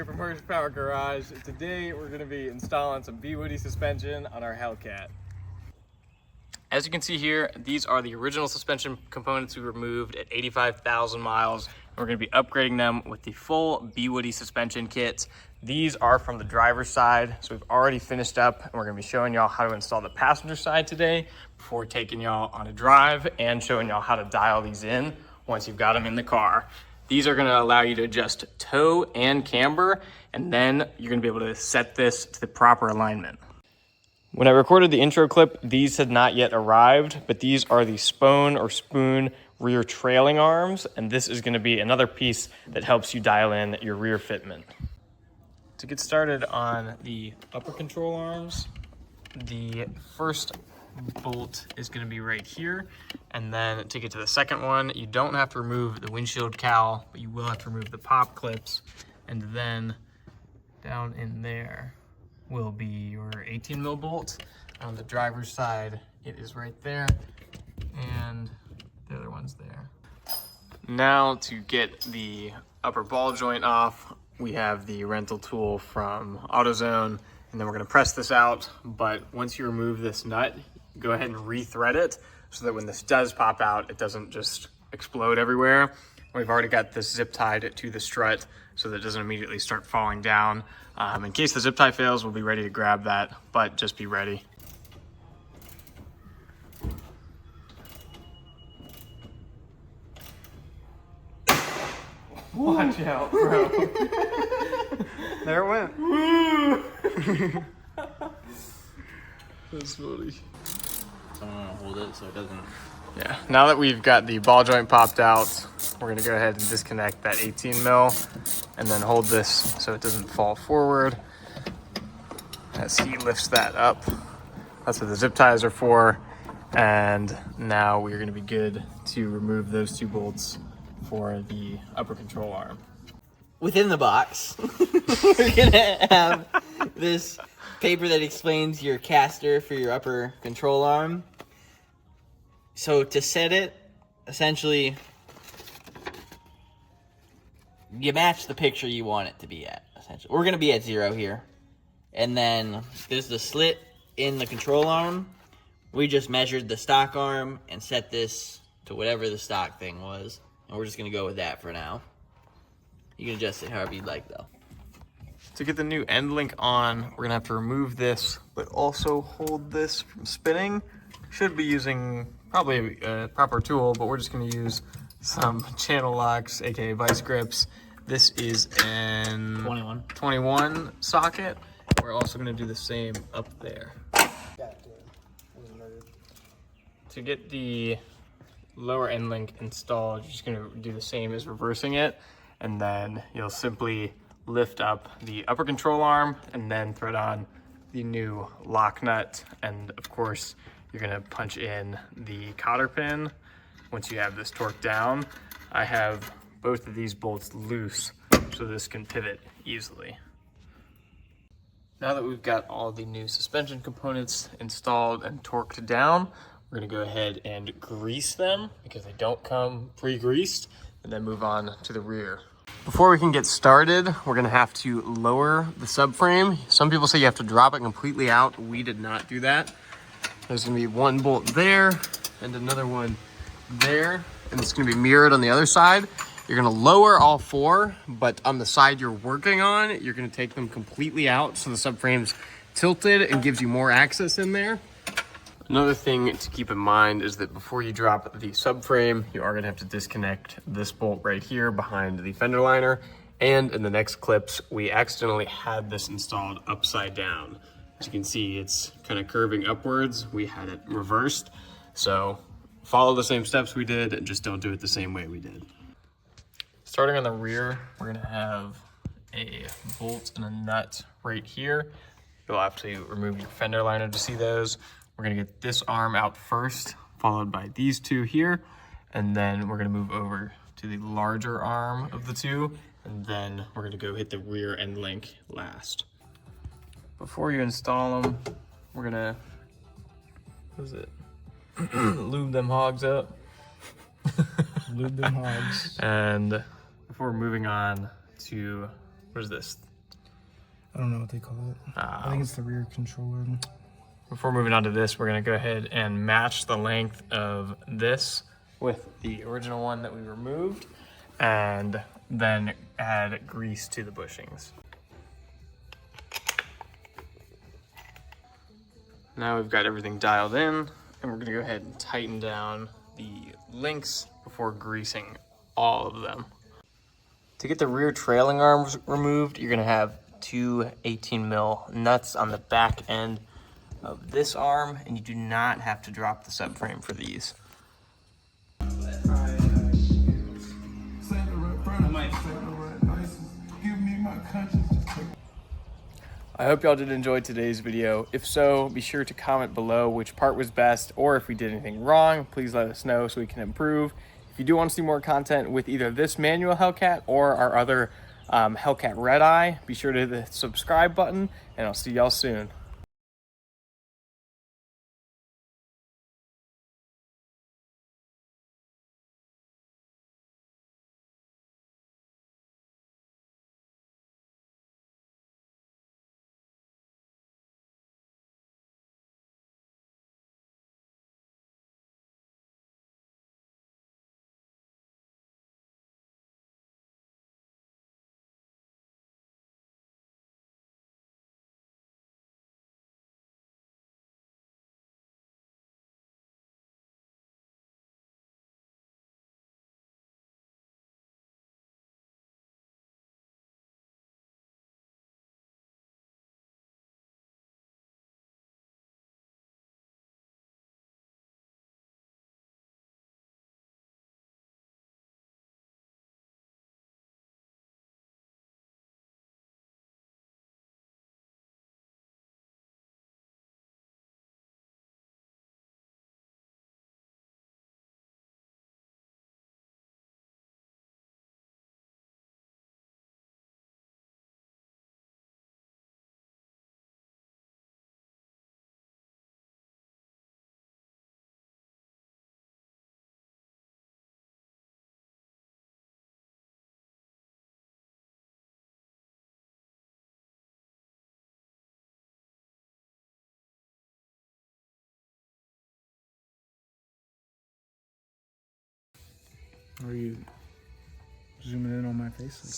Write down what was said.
here from Horsepower Garage. Today we're going to be installing some BWoody suspension on our Hellcat. As you can see here, these are the original suspension components we removed at 85,000 miles. We're going to be upgrading them with the full BWoody suspension kit. These are from the driver's side, so we've already finished up, and we're going to be showing y'all how to install the passenger side today before taking y'all on a drive and showing y'all how to dial these in once you've got them in the car. These are going to allow you to adjust toe and camber, and then you're going to be able to set this to the proper alignment. When I recorded the intro clip, these had not yet arrived, but these are the Spone or Spoon rear trailing arms, and this is going to be another piece that helps you dial in your rear fitment. To get started on the upper control arms, the first bolt is going to be right here, and then to get to the second one, you don't have to remove the windshield cowl, but you will have to remove the pop clips, and then down in there will be your 18 mil bolt. On the driver's side, it is right there, and the other one's there. Now to get the upper ball joint off, we have the rental tool from AutoZone, and then we're gonna press this out, but once you remove this nut, go ahead and re-thread it so that when this does pop out, it doesn't just explode everywhere. We've already got this zip tied to the strut so that it doesn't immediately start falling down. In case the zip tie fails, we'll be ready to grab that, but just be ready. Watch out, bro. There it went. That's funny. So I'm gonna hold it so it doesn't. Yeah, now that we've got the ball joint popped out, we're gonna go ahead and disconnect that 18 mil and then hold this so it doesn't fall forward. As he lifts that up, that's what the zip ties are for. And now we're gonna be good to remove those two bolts for the upper control arm. Within the box, we're gonna have this paper that explains your caster for your upper control arm. So to set it, essentially, you match the picture you want it to be at, essentially. We're gonna be at 0 here. And then there's the slit in the control arm. We just measured the stock arm and set this to whatever the stock thing was. And we're just gonna go with that for now. You can adjust it however you'd like though. To get the new end link on, we're gonna have to remove this, but also hold this from spinning. Should be using probably a proper tool, but we're just gonna use some channel locks, aka vice grips. This is an 21 socket. We're also gonna do the same up there. To get the lower end link installed, you're just gonna do the same as reversing it, and then you'll simply lift up the upper control arm and then thread on the new lock nut. And of course, you're gonna punch in the cotter pin once you have this torqued down. I have both of these bolts loose, so this can pivot easily. Now that we've got all the new suspension components installed and torqued down, we're gonna go ahead and grease them because they don't come pre-greased, and then move on to the rear. Before we can get started, we're gonna have to lower the subframe. Some people say you have to drop it completely out. We did not do that. There's gonna be one bolt there and another one there, and it's gonna be mirrored on the other side. You're gonna lower all four, but on the side you're working on, you're gonna take them completely out so the subframe's tilted and gives you more access in there. Another thing to keep in mind is that before you drop the subframe, you are gonna have to disconnect this bolt right here behind the fender liner. And in the next clips, we accidentally had this installed upside down. As you can see, it's kind of curving upwards. We had it reversed. So follow the same steps we did, and just don't do it the same way we did. Starting on the rear, we're gonna have a bolt and a nut right here. You'll have to remove your fender liner to see those. We're gonna get this arm out first, followed by these two here, and then we're gonna move over to the larger arm of the two, and then we're gonna go hit the rear end link last. Before you install them, we're gonna, what is it? Lube them hogs up. Lube them hogs. And before moving on to, what is this? I don't know what they call it. I think it's the rear controller. Before moving on to this, we're gonna go ahead and match the length of this with the original one that we removed, and then add grease to the bushings. Now we've got everything dialed in, and we're gonna go ahead and tighten down the links before greasing all of them. To get the rear trailing arms removed, you're gonna have two 18 mil nuts on the back end of this arm, and you do not have to drop the subframe for these. I hope y'all did enjoy today's video. If so, be sure to comment below which part was best, or if we did anything wrong, please let us know so we can improve. If you do want to see more content with either this manual Hellcat or our other Hellcat Red Eye, be sure to hit the subscribe button, and I'll see y'all soon. Are you zooming in on my face?